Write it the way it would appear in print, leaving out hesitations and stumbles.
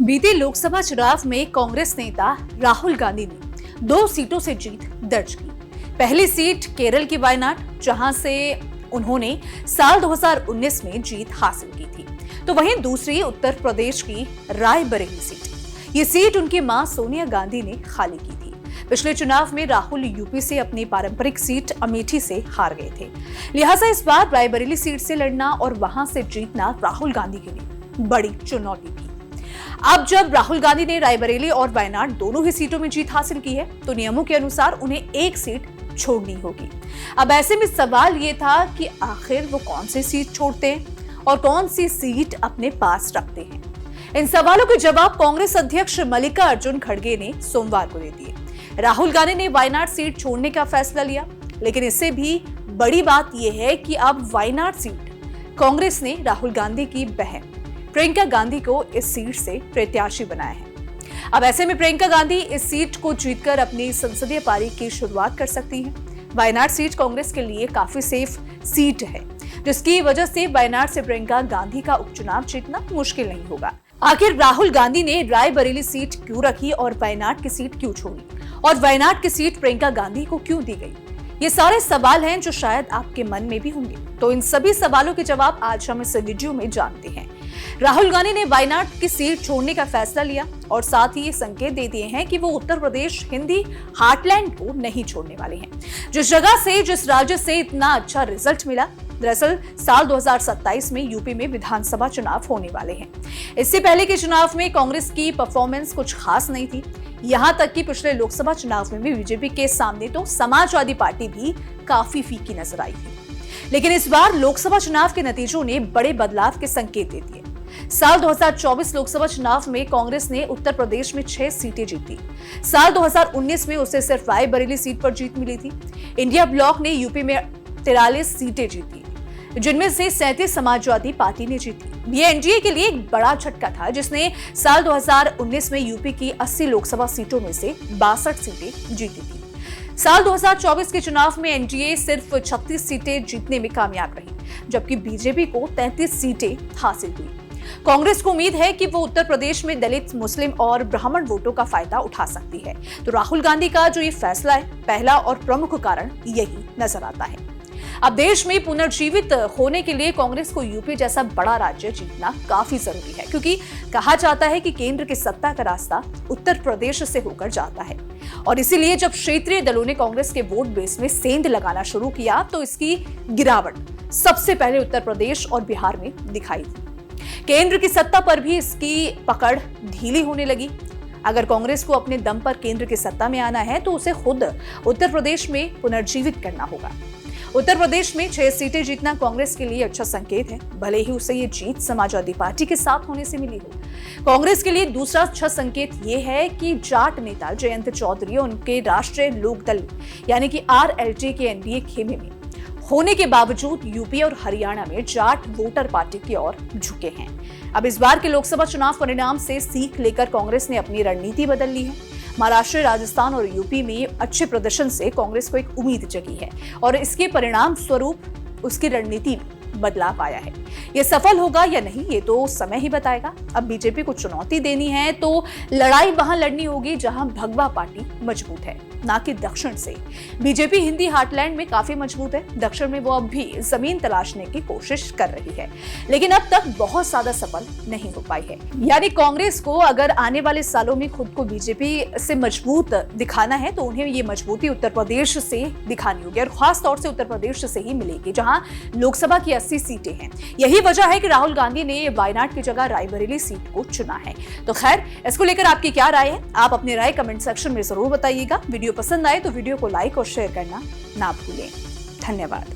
बीते लोकसभा चुनाव में कांग्रेस नेता राहुल गांधी ने 2 सीटों से जीत दर्ज की। पहली सीट केरल की वायनाड, जहां से उन्होंने साल 2019 में जीत हासिल की थी, तो वहीं दूसरी उत्तर प्रदेश की रायबरेली सीट। ये सीट उनकी मां सोनिया गांधी ने खाली की थी। पिछले चुनाव में राहुल यूपी से अपनी पारंपरिक सीट अमेठी से हार गए थे, लिहाजा इस बार रायबरेली सीट से लड़ना और वहां से जीतना राहुल गांधी के लिए बड़ी चुनौती थी। अब जब राहुल गांधी ने रायबरेली और वायनाड दोनों ही सीटों में जीत हासिल की है, तो नियमों के अनुसार उन्हें एक सीट छोड़नी होगी। अब ऐसे में सवाल ये था कि आखिर वो कौन सी सीट छोड़ते हैं और कौन सी सीट अपने पास रखते हैं। इन सवालों के जवाब कांग्रेस अध्यक्ष मल्लिकार्जुन खड़गे ने सोमवार को दे दिए। राहुल गांधी ने वायनाड सीट छोड़ने का फैसला लिया, लेकिन इससे भी बड़ी बात यह है कि अब वायनाड सीट कांग्रेस ने राहुल गांधी की बहन प्रियंका गांधी को इस सीट से प्रत्याशी बनाया है। अब ऐसे में प्रियंका गांधी इस सीट को जीतकर अपनी संसदीय पारी की शुरुआत कर सकती हैं। वायनाड सीट कांग्रेस के लिए काफी सेफ सीट है, जिसकी वजह से वायनाड से प्रियंका गांधी का उपचुनाव जीतना मुश्किल नहीं होगा। आखिर राहुल गांधी ने रायबरेली सीट क्यों रखी और वायनाड की सीट क्यों छोड़ी, और वायनाड की सीट प्रियंका गांधी को क्यों दी गई? ये सारे सवाल हैं जो शायद आपके मन में भी होंगे। तो इन सभी सवालों के जवाब आज हम इस वीडियो में जानते हैं। राहुल गांधी ने वायनाड की सीट छोड़ने का फैसला लिया और साथ ही ये संकेत दे दिए हैं कि वो उत्तर प्रदेश हिंदी हार्टलैंड को नहीं छोड़ने वाले हैं। जिस राज्य से इतना अच्छा रिजल्ट मिला, दरअसल साल 2027 में यूपी में विधानसभा चुनाव होने वाले हैं। इससे पहले के चुनाव में कांग्रेस की परफॉर्मेंस कुछ खास नहीं थी। यहां तक कि पिछले लोकसभा चुनाव में भी बीजेपी के सामने तो समाजवादी पार्टी भी काफी फीकी नजर आई थी। लेकिन इस बार लोकसभा चुनाव के नतीजों ने बड़े बदलाव के संकेत दे दिए। साल 2024 लोकसभा चुनाव में कांग्रेस ने उत्तर प्रदेश में 6 सीटें जीती। साल 2019 में उसे सिर्फ रायबरेली सीट पर जीत मिली थी। इंडिया ब्लॉक ने यूपी में 43 सीटें जीती, जिनमें से 37 समाजवादी पार्टी ने जीती। ये एनडीए के लिए एक बड़ा झटका था, जिसने साल 2019 में यूपी की 80 लोकसभा सीटों में से 62 सीटें जीती थी। साल 2024 के चुनाव में एनडीए सिर्फ 36 सीटें जीतने में कामयाब रही, जबकि बीजेपी को 33 सीटें हासिल हुई। कांग्रेस को उम्मीद है कि वो उत्तर प्रदेश में दलित, मुस्लिम और ब्राह्मण वोटों का फायदा उठा सकती है। तो राहुल गांधी का जो ये फैसला है, पहला और प्रमुख कारण यही नजर आता है। अब देश में पुनर्जीवित होने के लिए कांग्रेस को यूपी जैसा बड़ा राज्य जीतना काफी जरूरी है, क्योंकि कहा जाता है कि केंद्र की सत्ता का रास्ता उत्तर प्रदेश से होकर जाता है। और इसीलिए जब क्षेत्रीय दलों ने कांग्रेस के वोट बेस में सेंध लगाना शुरू किया, तो इसकी गिरावट सबसे पहले उत्तर प्रदेश और बिहार में दिखाई दी। केंद्र की सत्ता पर भी इसकी पकड़ ढीली होने लगी। अगर कांग्रेस को अपने दम पर केंद्र की सत्ता में आना है, तो उसे खुद उत्तर प्रदेश में पुनर्जीवित करना होगा। उत्तर प्रदेश में 6 सीटें जीतना कांग्रेस के लिए अच्छा संकेत है, भले ही उसे ये जीत समाजवादी पार्टी के साथ होने से मिली हो। कांग्रेस के लिए दूसरा अच्छा संकेत ये है कि जाट नेता जयंत चौधरी और उनके राष्ट्रीय लोकदल यानी कि आरएलडी के एनडीए खेमे में होने के बावजूद यूपी और हरियाणा में जाट वोटर पार्टी की ओर झुके हैं। अब इस बार के लोकसभा चुनाव परिणाम से सीख लेकर कांग्रेस ने अपनी रणनीति बदल ली है। महाराष्ट्र, राजस्थान और यूपी में अच्छे प्रदर्शन से कांग्रेस को एक उम्मीद जगी है और इसके परिणाम स्वरूप उसकी रणनीति बदलाव आया है। ये सफल होगा या नहीं, ये तो समय ही बताएगा। अब बीजेपी को चुनौती देनी है तो लड़ाई वहां लड़नी होगी जहां भगवा पार्टी मजबूत है, ना कि दक्षिण से। बीजेपी हिंदी हार्टलैंड में काफी मजबूत है, दक्षिण में वो अब भी जमीन तलाशने की कोशिश कर रही है, लेकिन अब तक बहुत ज्यादा सफल नहीं हो पाई है। यानी कांग्रेस को अगर आने वाले सालों में खुद को बीजेपी से मजबूत दिखाना है, तो उन्हें ये मजबूती उत्तर प्रदेश से दिखानी होगी, और खास तौर से उत्तर प्रदेश से ही मिलेगी, जहां लोकसभा की 80 सीटें हैं। यही वजह है कि राहुल गांधी ने वायनाड की जगह रायबरेली सीट को चुना है। तो खैर, इसको लेकर आपकी क्या राय है? आप अपनी राय कमेंट सेक्शन में जरूर बताइएगा। वीडियो पसंद आए तो वीडियो को लाइक और शेयर करना ना भूलें। धन्यवाद।